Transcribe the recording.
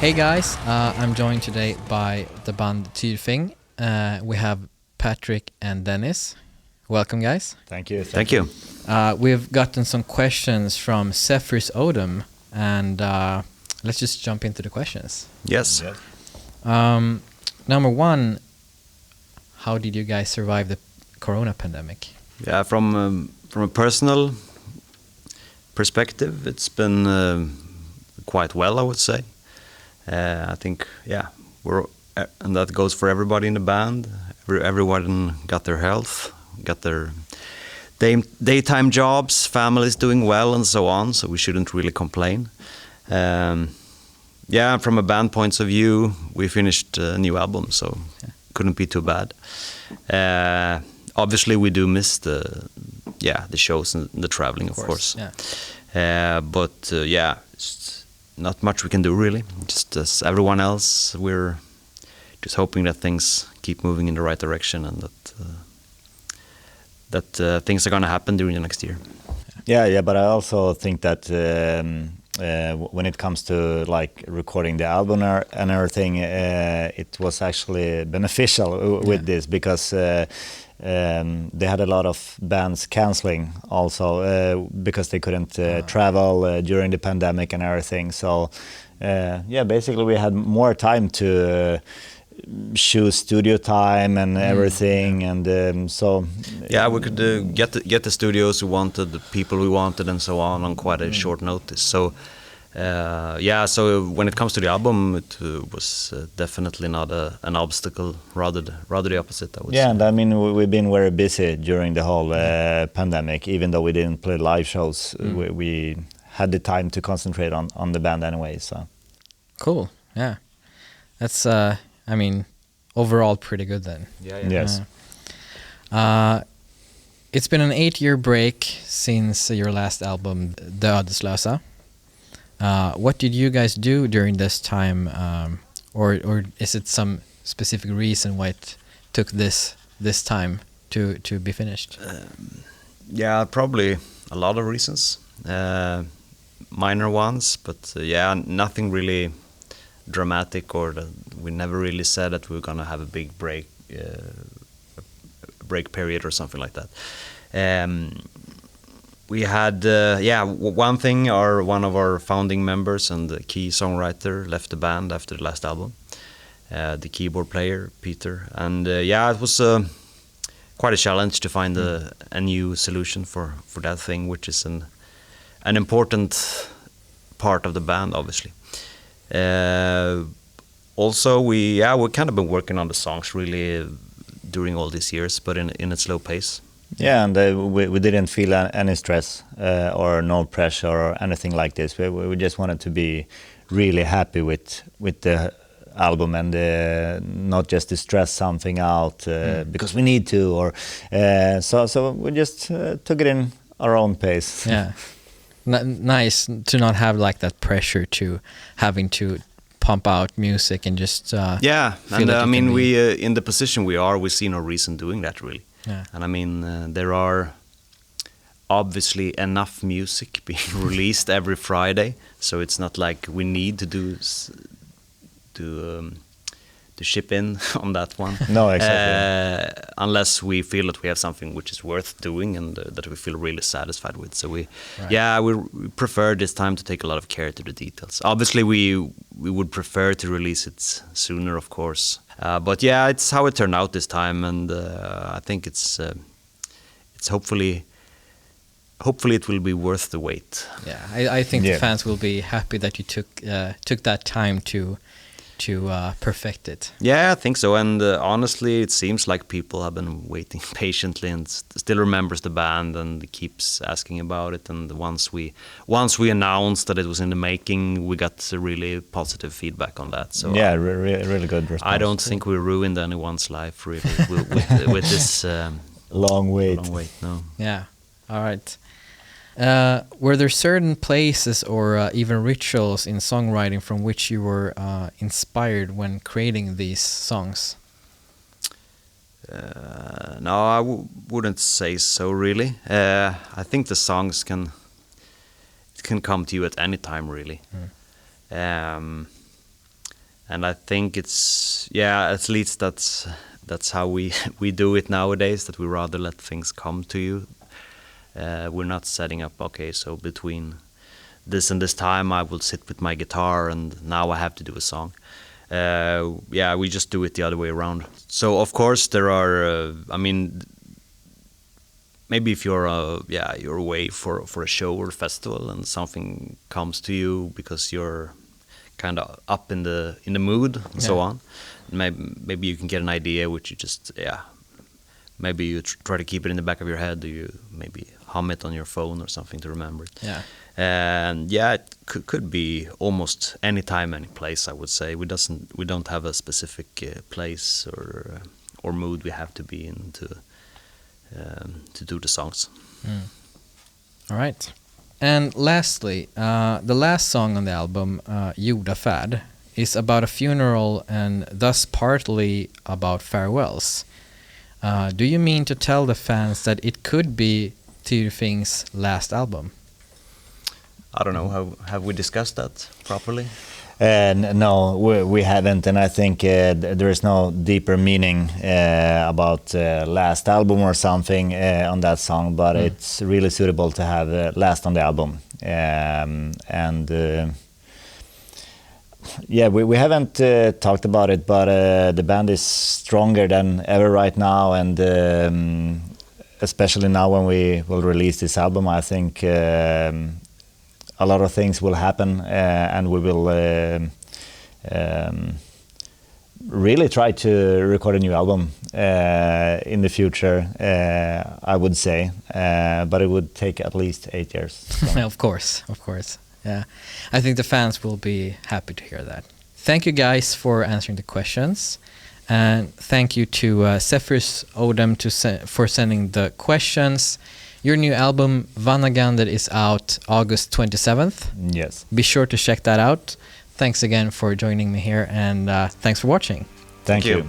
Hey guys, I'm joined today by the band Thyrfing. We have Patrick and Dennis. Welcome, guys. Thank you. Thank you. We've gotten some questions from Zephyr's Odom, and let's just jump into the questions. Yes. Number one, how did you guys survive the corona pandemic? Yeah, from a personal perspective, it's been quite well, I would say. I think, and that goes for everybody in the band. Everyone got their health, got their daytime jobs, families doing well, and so on. So we shouldn't really complain. From a band point of view, we finished a new album, so couldn't be too bad. Obviously, we do miss the shows and the traveling, of course. Yeah. It's not much we can do really. Just as everyone else, we're just hoping that things keep moving in the right direction and that things are going to happen during the next year. Yeah, but I also think that when it comes to like recording the album and everything, it was actually beneficial with this because they had a lot of bands canceling also because they couldn't travel during the pandemic and everything. So basically we had more time to choose studio time and everything, and we could get the studios we wanted, the people we wanted, and so on quite a short notice. So so when it comes to the album, it was definitely not an obstacle, rather the opposite, I would say. And I mean we've been very busy during the whole pandemic. Even though we didn't play live shows, we had the time to concentrate on the band anyway. So Cool. Yeah, that's overall pretty good then. Yes. It's been an 8-year break since your last album, The Ödeslösa. What did you guys do during this time, or is it some specific reason why it took this time to be finished? Probably a lot of reasons, minor ones, but nothing really dramatic, or we never really said that we were going to have a big break period or something like that. We had one thing, one of our founding members and the key songwriter left the band after the last album, the keyboard player Peter, and it was quite a challenge to find a new solution for that thing, which is an important part of the band, obviously. Also, we kind of been working on the songs really during all these years, but in a slow pace. Yeah, and we didn't feel any stress or no pressure or anything like this. We just wanted to be really happy with the album and not just to stress something out because we need to, or so we just took it in our own pace. Yeah. Nice to not have like that pressure to having to pump out music and just and we in the position we see no reason doing that really. And I mean there are obviously enough music being released every Friday, so it's not like we need to ship in on that one. No, exactly. Unless we feel that we have something which is worth doing and that we feel really satisfied with. So we prefer this time to take a lot of care to the details. Obviously, we would prefer to release it sooner, of course. But it's how it turned out this time, and I think it's hopefully it will be worth the wait. Yeah, I think the fans will be happy that you took that time to perfect it. Yeah, I think so. And honestly, it seems like people have been waiting patiently and still remembers the band and keeps asking about it. And once we announced that it was in the making, we got really positive feedback on that. So really good response. I don't think we ruined anyone's life really with this long wait. No. Yeah. All right. Were there certain places or even rituals in songwriting from which you were inspired when creating these songs? No, I wouldn't say so really. I think the songs can come to you at any time really. And I think it's, yeah, at least that's how we do it nowadays, that we rather let things come to you. We're not setting up, okay, so between this and this time I will sit with my guitar and now I have to do a song. Yeah, we just do it the other way around. So of course there are, I mean, maybe if you're away for a show or a festival and something comes to you because you're kind of up in the mood and so on, maybe you can get an idea which you just, maybe you try to keep it in the back of your head, or you maybe hum it on your phone or something to remember it. Yeah. And yeah, it could be almost any time, any place, I would say. We don't have a specific place or mood we have to be in to do the songs. All right. And lastly, the last song on the album, Jordafärd, is about a funeral and thus partly about farewells. Do you mean to tell the fans that it could be Thyrfing's last album? I don't know. Have we discussed that properly? No, we haven't, and I think there is no deeper meaning about last album or something on that song, but it's really suitable to have last on the album. Yeah, we haven't talked about it, but the band is stronger than ever right now, and especially now when we will release this album, I think a lot of things will happen, and we will really try to record a new album in the future, I would say, but it would take at least 8 years. So. Of course. Yeah, I think the fans will be happy to hear that. Thank you guys for answering the questions, and thank you to Zephyrus Odem for sending the questions. Your new album Vanagandr is out August 27th. Yes. Be sure to check that out. Thanks again for joining me here, and thanks for watching. Thank you.